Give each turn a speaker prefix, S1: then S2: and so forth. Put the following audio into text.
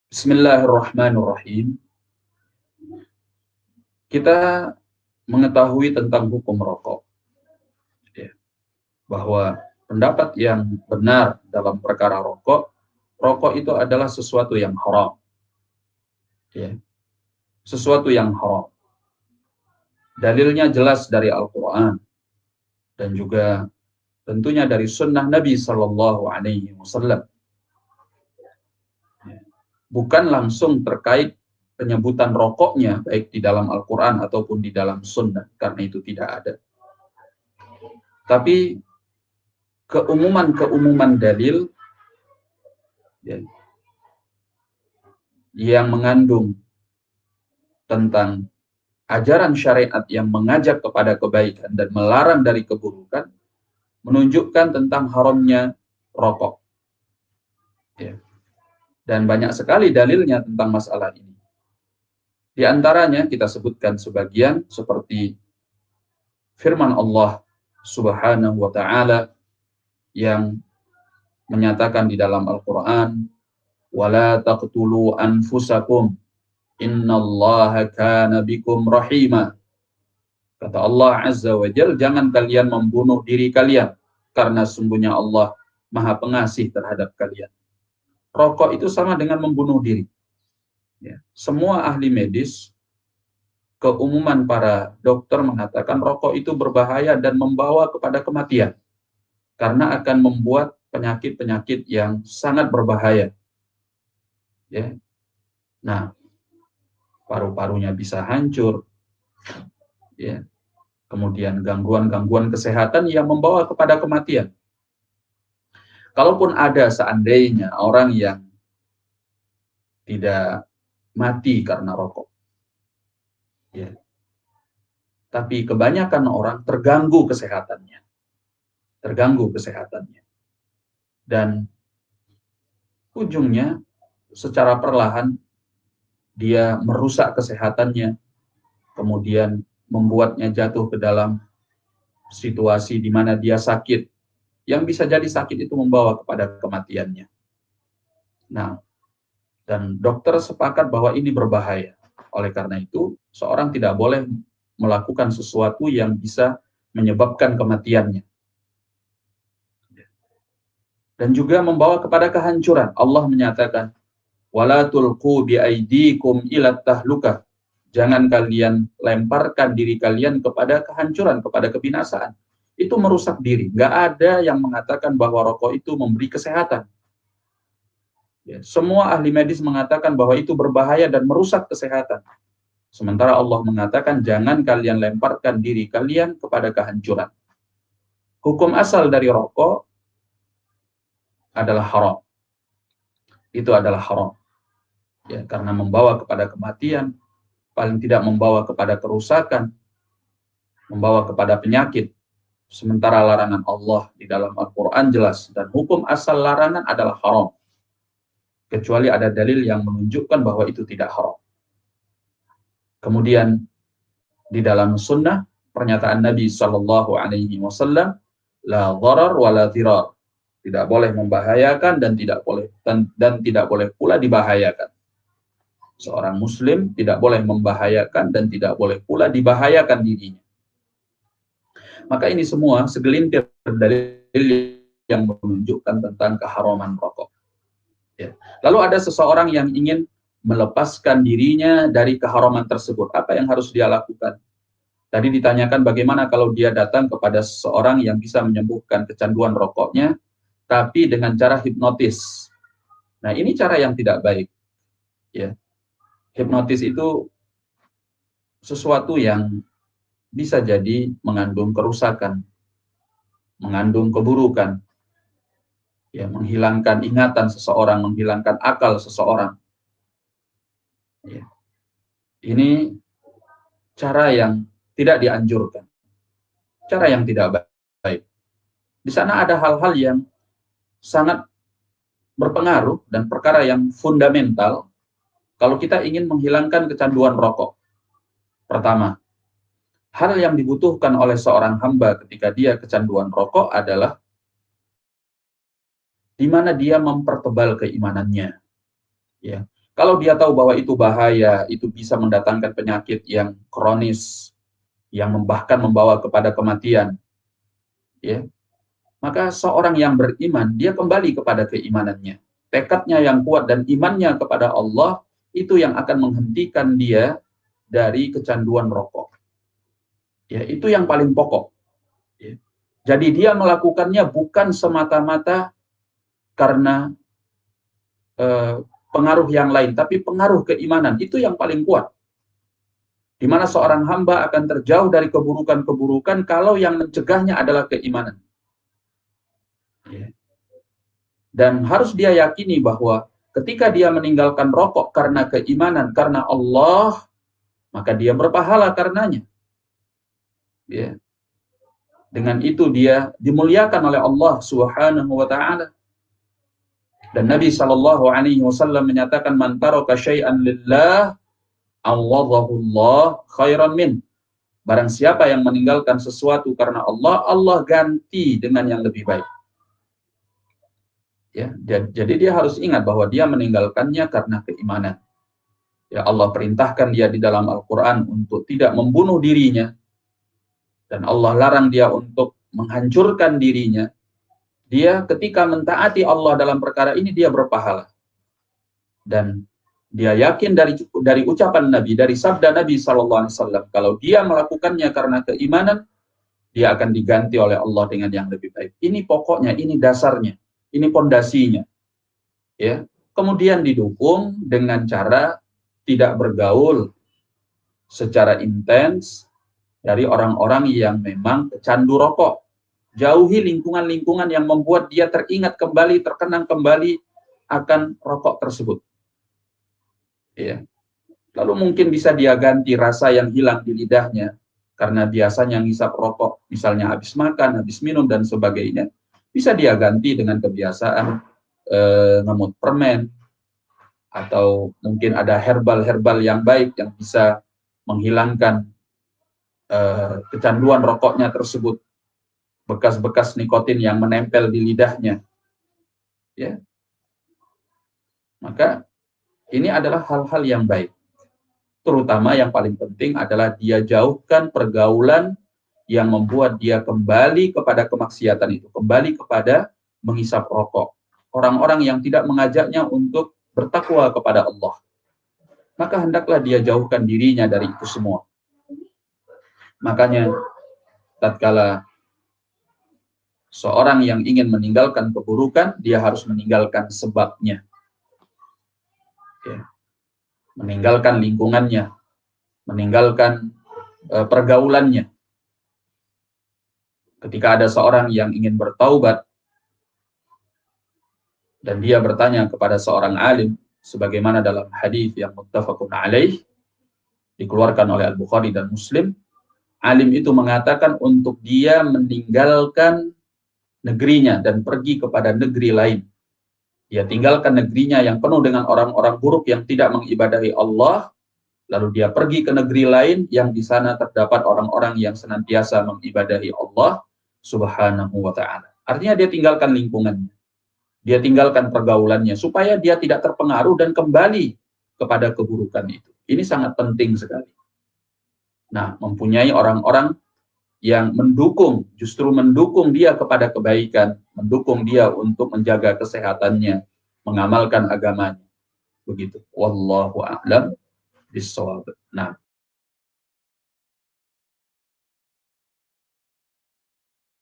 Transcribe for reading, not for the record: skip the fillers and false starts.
S1: Bismillahirrahmanirrahim. Kita mengetahui tentang hukum rokok, ya, bahwa pendapat yang benar dalam perkara rokok, rokok itu adalah sesuatu yang haram, ya, sesuatu yang haram. Dalilnya jelas dari Al-Quran dan juga tentunya dari Sunnah Nabi Sallallahu Alaihi Wasallam. Bukan langsung terkait penyebutan rokoknya baik di dalam Al-Quran ataupun di dalam Sunnah, karena itu tidak ada. Tapi keumuman dalil, ya, yang mengandung tentang ajaran syariat yang mengajak kepada kebaikan dan melarang dari keburukan menunjukkan tentang haramnya rokok, ya. Dan banyak sekali dalilnya tentang masalah ini. Di antaranya kita sebutkan sebagian seperti firman Allah Subhanahu wa taala yang menyatakan di dalam Al-Qur'an, "Wala taqtulu anfusakum innallaha kana bikum rahima." Kata Allah Azza wa Jalla, jangan kalian membunuh diri kalian karena sungguhnya Allah Maha Pengasih terhadap kalian. Rokok itu sama dengan membunuh diri. Ya. Semua ahli medis, keumuman para dokter mengatakan rokok itu berbahaya dan membawa kepada kematian karena akan membuat penyakit-penyakit yang sangat berbahaya. Ya. Nah, paru-parunya bisa hancur, ya. Kemudian gangguan-gangguan kesehatan yang membawa kepada kematian. Kalaupun ada seandainya orang yang tidak mati karena rokok, ya, tapi kebanyakan orang terganggu kesehatannya, dan ujungnya secara perlahan dia merusak kesehatannya, kemudian membuatnya jatuh ke dalam situasi di mana dia sakit, yang bisa jadi sakit itu membawa kepada kematiannya. Nah, dan dokter sepakat bahwa ini berbahaya. Oleh karena itu, seorang tidak boleh melakukan sesuatu yang bisa menyebabkan kematiannya. Dan juga membawa kepada kehancuran. Allah menyatakan, "Wala tulqu biaidikum ila tahlukah." Jangan kalian lemparkan diri kalian kepada kehancuran, kepada kebinasaan. Itu merusak diri. Nggak ada yang mengatakan bahwa rokok itu memberi kesehatan. Ya, semua ahli medis mengatakan bahwa itu berbahaya dan merusak kesehatan. Sementara Allah mengatakan jangan kalian lemparkan diri kalian kepada kehancuran. Hukum asal dari rokok adalah haram. Itu adalah haram. Ya, karena membawa kepada kematian, paling tidak membawa kepada kerusakan, membawa kepada penyakit. Sementara larangan Allah di dalam Al-Quran jelas, dan hukum asal larangan adalah haram. Kecuali ada dalil yang menunjukkan bahwa itu tidak haram. Kemudian di dalam sunnah, pernyataan Nabi Shallallahu Alaihi Wasallam, la dharar wa la dhirar. Tidak boleh membahayakan dan tidak boleh pula dibahayakan. Seorang muslim tidak boleh membahayakan dan tidak boleh pula dibahayakan dirinya. Maka ini semua segelintir dalil yang menunjukkan tentang keharaman rokok. Ya. Lalu ada seseorang yang ingin melepaskan dirinya dari keharaman tersebut. Apa yang harus dia lakukan? Tadi ditanyakan bagaimana kalau dia datang kepada seseorang yang bisa menyembuhkan kecanduan rokoknya, tapi dengan cara hipnotis. Nah, ini cara yang tidak baik. Ya. Hipnotis itu sesuatu yang bisa jadi mengandung kerusakan, mengandung keburukan, ya, menghilangkan ingatan seseorang, menghilangkan akal seseorang. Ya. Ini cara yang tidak dianjurkan, cara yang tidak baik. Di sana ada hal-hal yang sangat berpengaruh dan perkara yang fundamental kalau kita ingin menghilangkan kecanduan rokok. Pertama, hal yang dibutuhkan oleh seorang hamba ketika dia kecanduan rokok adalah di mana dia mempertebal keimanannya. Ya. Kalau dia tahu bahwa itu bahaya, itu bisa mendatangkan penyakit yang kronis, yang bahkan membawa kepada kematian, ya, maka seorang yang beriman, dia kembali kepada keimanannya. Tekadnya yang kuat dan imannya kepada Allah, itu yang akan menghentikan dia dari kecanduan rokok. Ya, itu yang paling pokok. Ya. Jadi dia melakukannya bukan semata-mata karena pengaruh yang lain, tapi pengaruh keimanan, itu yang paling kuat. Di mana seorang hamba akan terjauh dari keburukan-keburukan kalau yang mencegahnya adalah keimanan. Ya. Dan harus dia yakini bahwa ketika dia meninggalkan rokok karena keimanan, karena Allah, maka dia berpahala karenanya. Ya. Dengan itu dia dimuliakan oleh Allah Subhanahu wa taala. Dan Nabi Shallallahu alaihi wasallam menyatakan, man taraka syai'an lillah awadhahu Allah khairan min. Barang siapa yang meninggalkan sesuatu karena Allah, Allah ganti dengan yang lebih baik. Ya, jadi dia harus ingat bahwa dia meninggalkannya karena keimanan. Ya, Allah perintahkan dia di dalam Al-Quran untuk tidak membunuh dirinya, dan Allah larang dia untuk menghancurkan dirinya. Dia ketika mentaati Allah dalam perkara ini, dia berpahala. Dan dia yakin dari ucapan Nabi, dari sabda Nabi SAW, kalau dia melakukannya karena keimanan, dia akan diganti oleh Allah dengan yang lebih baik. Ini pokoknya, ini dasarnya, ini pondasinya. Ya. Kemudian didukung dengan cara tidak bergaul secara intens dari orang-orang yang memang pecandu rokok. Jauhi lingkungan-lingkungan yang membuat dia teringat kembali, terkenang kembali akan rokok tersebut. Ya. Lalu mungkin bisa dia ganti rasa yang hilang di lidahnya karena biasanya ngisap rokok, misalnya habis makan, habis minum, dan sebagainya. Bisa dia ganti dengan kebiasaan ngemut permen, atau mungkin ada herbal-herbal yang baik yang bisa menghilangkan kecanduan rokoknya tersebut, bekas-bekas nikotin yang menempel di lidahnya. Ya. Maka ini adalah hal-hal yang baik. Terutama yang paling penting adalah dia jauhkan pergaulan yang membuat dia kembali kepada kemaksiatan itu, kembali kepada menghisap rokok. Orang-orang yang tidak mengajaknya untuk bertakwa kepada Allah, maka hendaklah dia jauhkan dirinya dari itu semua. Makanya tatkala seorang yang ingin meninggalkan keburukan, dia harus meninggalkan sebabnya. Ya. Meninggalkan lingkungannya, meninggalkan pergaulannya. Ketika ada seorang yang ingin bertaubat dan dia bertanya kepada seorang alim, sebagaimana dalam hadis yang muttafaqun alaih dikeluarkan oleh Al-Bukhari dan Muslim, alim itu mengatakan untuk dia meninggalkan negerinya dan pergi kepada negeri lain. Dia tinggalkan negerinya yang penuh dengan orang-orang buruk yang tidak mengibadahi Allah, lalu dia pergi ke negeri lain yang di sana terdapat orang-orang yang senantiasa mengibadahi Allah Subhanahu wa ta'ala. Artinya dia tinggalkan lingkungannya, dia tinggalkan pergaulannya, supaya dia tidak terpengaruh dan kembali kepada keburukan itu. Ini sangat penting sekali. Nah, mempunyai orang-orang yang justru mendukung dia kepada kebaikan, mendukung dia untuk menjaga kesehatannya, mengamalkan agamanya. Begitu. Wallahu a'lam bishawab. Nah,